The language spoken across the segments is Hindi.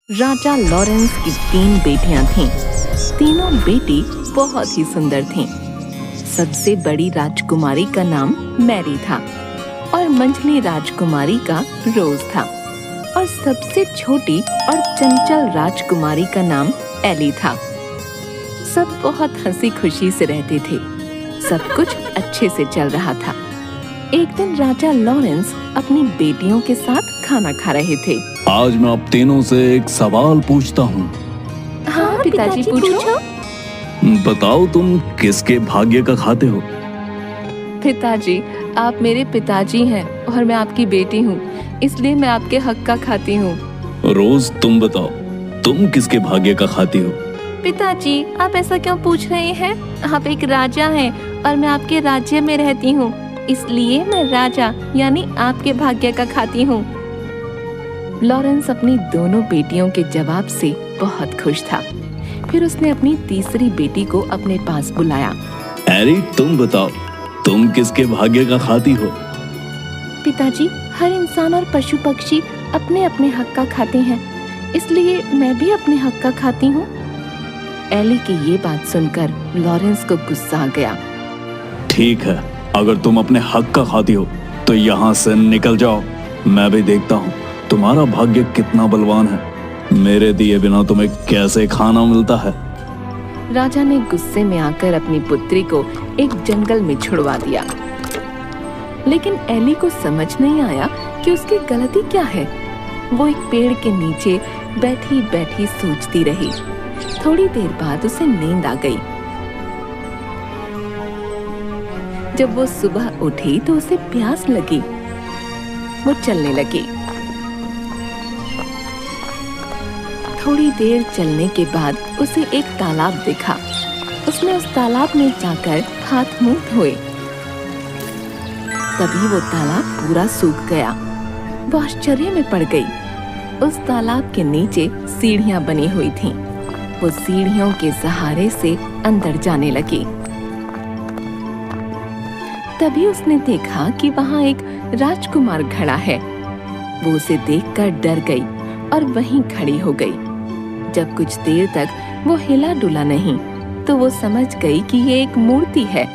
राजा लॉरेंस की 3 बेटियां थीं। तीनों बेटी बहुत ही सुंदर थीं। सबसे बड़ी राजकुमारी का नाम मैरी था और मंझली राजकुमारी का रोज था और सबसे छोटी और चंचल राजकुमारी का नाम एली था। सब बहुत हंसी खुशी से रहते थे। सब कुछ अच्छे से चल रहा था। एक दिन राजा लॉरेंस अपनी बेटियों के साथ खाना खा रहे थे। आज मैं आप तीनों से एक सवाल पूछता हूँ। हाँ पिताजी पूछो। बताओ तुम किसके भाग्य का खाते हो? पिताजी, आप मेरे पिताजी हैं और मैं आपकी बेटी हूँ, इसलिए मैं आपके हक का खाती हूँ। रोज तुम बताओ, तुम किसके भाग्य का खाती हो? पिताजी, आप ऐसा क्यों पूछ रहे हैं? आप एक राजा हैं और मैं आपके राज्य में रहती हूँ, इसलिए मैं राजा यानी आपके भाग्य का खाती हूँ। लॉरेंस अपनी दोनों बेटियों के जवाब से बहुत खुश था। फिर उसने अपनी तीसरी बेटी को अपने पास बुलाया। एली, तुम बताओ, तुम किसके भाग्य का खाती हो? पिताजी, हर इंसान और पशु पक्षी अपने अपने हक का खाते हैं, इसलिए मैं भी अपने हक का खाती हूँ। एली की ये बात सुनकर लॉरेंस को गुस्सा आ गया। ठीक है, अगर तुम अपने हक का खाती हो तो यहाँ से निकल जाओ। मैं भी देखता हूँ तुम्हारा भाग्य कितना बलवान है। मेरे दिए बिना तुम्हें कैसे खाना मिलता है। राजा ने गुस्से में आकर अपनी पुत्री को एक जंगल में छुड़वा दिया। लेकिन एली को समझ नहीं आया कि उसकी गलती क्या है। वो एक पेड़ के नीचे बैठी बैठी सोचती रही। थोड़ी देर बाद उसे नींद आ गई। जब वो सुबह उठी तो उसे प्यास लगी। वो चलने लगी। थोड़ी देर चलने के बाद उसे एक तालाब दिखा। उसने उस तालाब में जाकर हाथ मुंह धोए। तभी वो तालाब पूरा सूख गया। वो आश्चर्य में पड़ गई। उस तालाब के नीचे सीढ़ियां बनी हुई थीं। वो सीढ़ियों के सहारे से अंदर जाने लगी। तभी उसने देखा कि वहां एक राजकुमार खड़ा है। वो उसे देखकर डर गई और वहीं खड़ी हो गई। जब कुछ देर तक वो हिला डुला नहीं तो वो समझ गई कि ये एक मूर्ति है।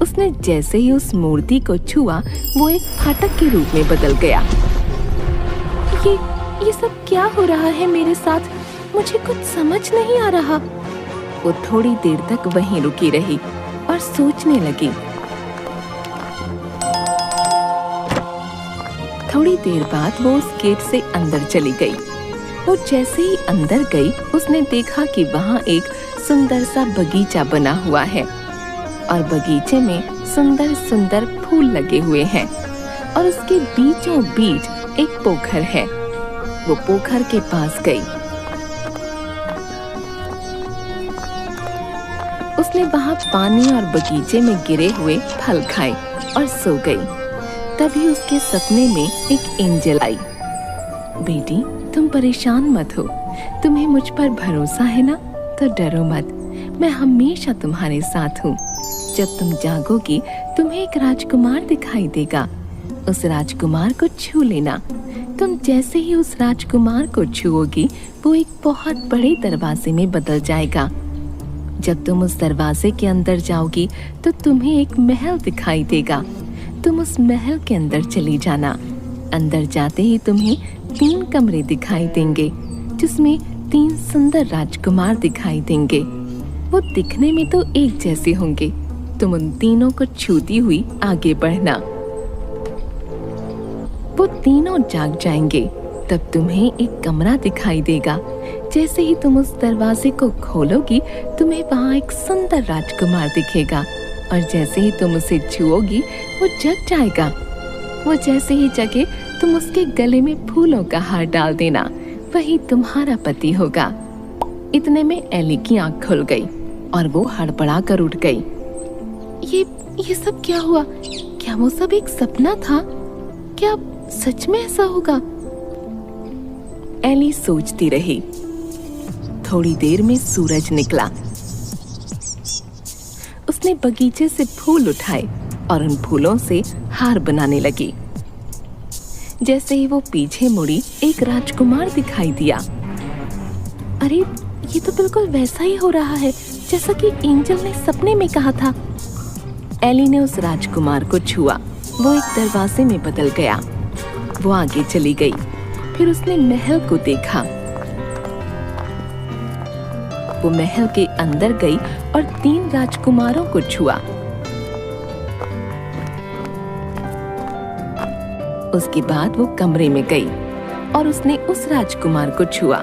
उसने जैसे ही उस मूर्ति को छुआ वो एक फाटक के रूप में बदल गया। ये सब क्या हो रहा है मेरे साथ? मुझे कुछ समझ नहीं आ रहा। वो थोड़ी देर तक वहीं रुकी रही और सोचने लगी। थोड़ी देर बाद वो उस गेट से अंदर चली गई। वो जैसे ही अंदर गई उसने देखा कि वहाँ एक सुंदर सा बगीचा बना हुआ है और बगीचे में सुंदर सुंदर फूल लगे हुए हैं और उसके बीचों बीच एक पोखर है। वो पोखर के पास गई। उसने वहाँ पानी और बगीचे में गिरे हुए फल खाए और सो गई। तभी उसके सपने में एक एंजल आई। बेटी, तुम परेशान मत हो। तुम्हें मुझ पर भरोसा है ना? तो डरो मत, मैं हमेशा तुम्हारे साथ हूँ। जब तुम जागोगी तुम्हें एक राजकुमार दिखाई देगा। उस राजकुमार को छू लेना। तुम जैसे ही उस राजकुमार को छुओगी वो एक बहुत बड़े दरवाजे में बदल जाएगा। जब तुम उस दरवाजे के अंदर जाओगी तो तुम्हें एक महल दिखाई देगा। तुम उस महल के अंदर चली जाना। अंदर जाते ही तुम्हें 3 कमरे दिखाई देंगे जिसमें 3 सुंदर राजकुमार दिखाई देंगे। वो दिखने में तो एक जैसे होंगे। तुम उन तीनों को छूती हुई आगे बढ़ना। वो तीनों जाग जाएंगे। तब तुम्हें एक कमरा दिखाई देगा। जैसे ही तुम उस दरवाजे को खोलोगी तुम्हें वहाँ एक सुंदर राजकुमार दिखेगा और जैसे ही तुम उसे छुओगी वो जग जाएगा। वो जैसे ही जगे तुम उसके गले में फूलों का हार डाल देना। वही तुम्हारा पति होगा। इतने में एली की आंख खुल गई और वो हड़बड़ा कर उठ गई। ये सब क्या हुआ? क्या वो सब एक सपना था? क्या सच में ऐसा होगा? एली सोचती रही। थोड़ी देर में सूरज निकला। उसने बगीचे से फूल उठाए और उन फूलों से हार बनाने लगी। जैसे ही वो पीछे मुड़ी एक राजकुमार दिखाई दिया। अरे ये तो बिल्कुल वैसा ही हो रहा है जैसा कि एंजल ने सपने में कहा था। एली ने उस राजकुमार को छुआ। वो एक दरवाजे में बदल गया। वो आगे चली गई। फिर उसने महल को देखा। वो महल के अंदर गई और 3 राजकुमारों को छुआ। उसके बाद वो कमरे में गई और उसने उस राजकुमार को छुआ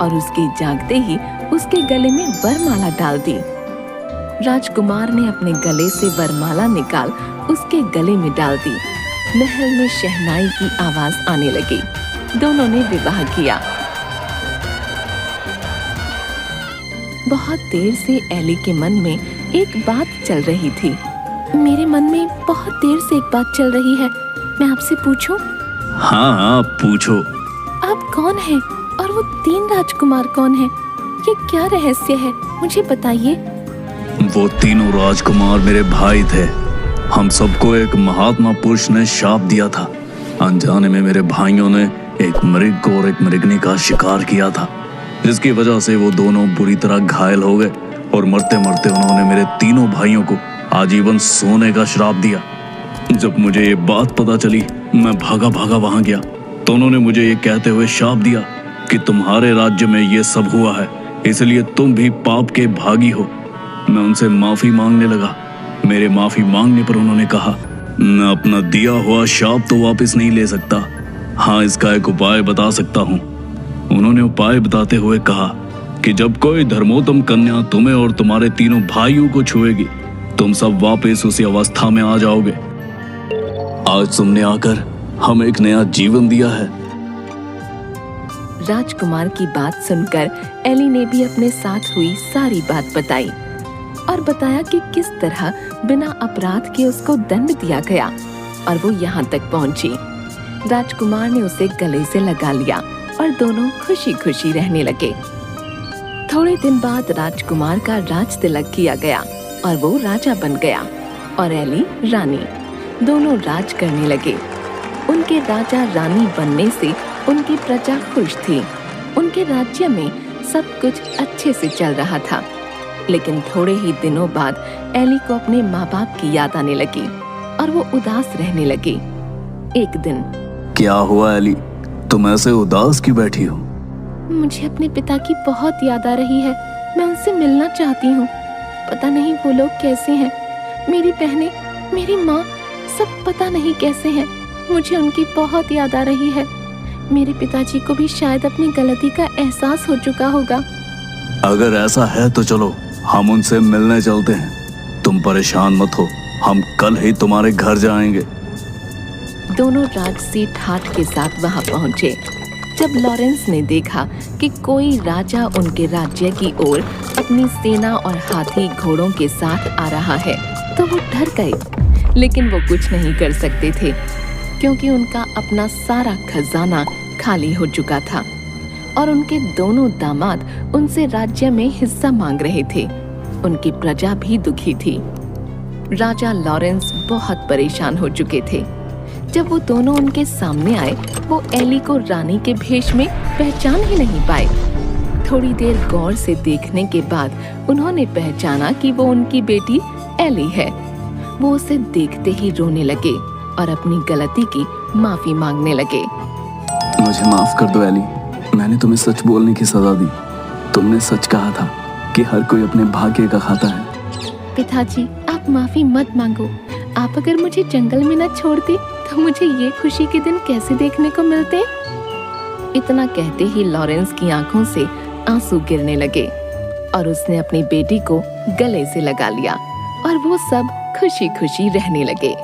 और उसके जागते ही उसके गले में वरमाला डाल दी। राजकुमार ने अपने गले से वरमाला निकाल उसके गले में डाल दी। महल में शहनाई की आवाज आने लगी। दोनों ने विवाह किया। बहुत देर से एली के मन में एक बात चल रही थी। मेरे मन में बहुत देर से एक बात चल रही है, मैं आपसे पूछूं? हाँ पूछो। आप कौन हैं और वो 3 राजकुमार कौन हैं? ये क्या रहस्य है, मुझे बताइए। वो तीनों राजकुमार मेरे भाई थे। हम सबको एक महात्मा पुरुष ने शाप दिया था। अनजाने में मेरे भाइयों ने एक मृग और एक मृगनी का शिकार किया था, जिसकी वजह से वो दोनों बुरी तरह घायल हो गए और मरते मरते उन्होंने मेरे तीनों भाइयों को आजीवन सोने का श्राप दिया। जब मुझे ये बात पता चली, मैं भागा भागा वहां गया तो उन्होंने मुझे ये कहते हुए शाप दिया कि तुम्हारे राज्य में ये सब हुआ है, इसलिए तुम भी पाप के भागी हो। मैं उनसे माफी मांगने लगा। मेरे माफी मांगने पर उन्होंने कहा, मैं अपना दिया हुआ शाप तो वापस नहीं ले सकता। हाँ, इसका एक उपाय बता सकता हूँ। उन्होंने उपाय बताते हुए कहा कि जब कोई धर्मोत्तम कन्या तुम्हें और तुम्हारे तीनों भाइयों को छुएगी, तुम सब वापस उसी अवस्था में आ जाओगे। आज तुमने आकर हमें एक नया जीवन दिया है। राजकुमार की बात सुनकर एली ने भी अपने साथ हुई सारी बात बताई और बताया कि किस तरह बिना अपराध के उसको दंड दिया गया और वो यहाँ तक पहुँची। राजकुमार ने उसे गले से लगा लिया और दोनों खुशी खुशी रहने लगे। थोड़े दिन बाद राजकुमार का राज तिलक किया गया और वो राजा बन गया और एली रानी। दोनों राज करने लगे। उनके राजा रानी बनने से उनकी प्रजा खुश थी। उनके राज्य में सब कुछ अच्छे से चल रहा था। लेकिन थोड़े ही दिनों बाद एली को अपने माँ बाप की याद आने लगी और वो उदास रहने लगी। एक दिन, क्या हुआ एली, तुम ऐसे उदास क्यों बैठी हो? मुझे अपने पिता की बहुत याद आ रही है। मैं उनसे मिलना चाहती हूँ। पता नहीं वो लोग कैसे हैं। मेरी बहनें, मेरी माँ, सब पता नहीं कैसे हैं। मुझे उनकी बहुत याद आ रही है। मेरे पिताजी को भी शायद अपनी गलती का एहसास हो चुका होगा। अगर ऐसा है तो चलो हम उनसे मिलने चलते हैं। तुम परेशान मत हो, हम कल ही तुम्हारे घर जाएंगे। दोनों राजसी ठाठ के साथ वहां पहुंचे। जब लॉरेंस ने देखा कि कोई राजा उनके राज्य की ओर अपनी सेना और हाथी घोड़ों के साथ आ रहा है तो वो डर गए। लेकिन वो कुछ नहीं कर सकते थे क्योंकि उनका अपना सारा खजाना खाली हो चुका था और उनके दोनों दामाद उनसे राज्य में हिस्सा मांग रहे थे। उनकी प्रजा भी दुखी थी। राजा लॉरेंस बहुत परेशान हो चुके थे। जब वो दोनों उनके सामने आए, वो एली को रानी के भेष में पहचान ही नहीं पाए। थोड़ी देर गौर से देखने के बाद उन्होंने पहचाना कि वो उनकी बेटी एली है। वो उसे देखते ही रोने लगे और अपनी गलती की माफी मांगने लगे। मुझे माफ कर दो एली, मैंने तुम्हें सच बोलने की सजा दी। तुमने सच कहा था कि हर कोई अपने भाग्य का खाता है। पिताजी, आप माफी मत मांगो। आप अगर मुझे जंगल में न छोड़ते तो मुझे ये खुशी के दिन कैसे देखने को मिलते। इतना कहते ही लॉरेंस की आंखों से आंसू गिरने लगे और उसने अपनी बेटी को गले से लगा लिया और वो सब खुशी खुशी रहने लगे।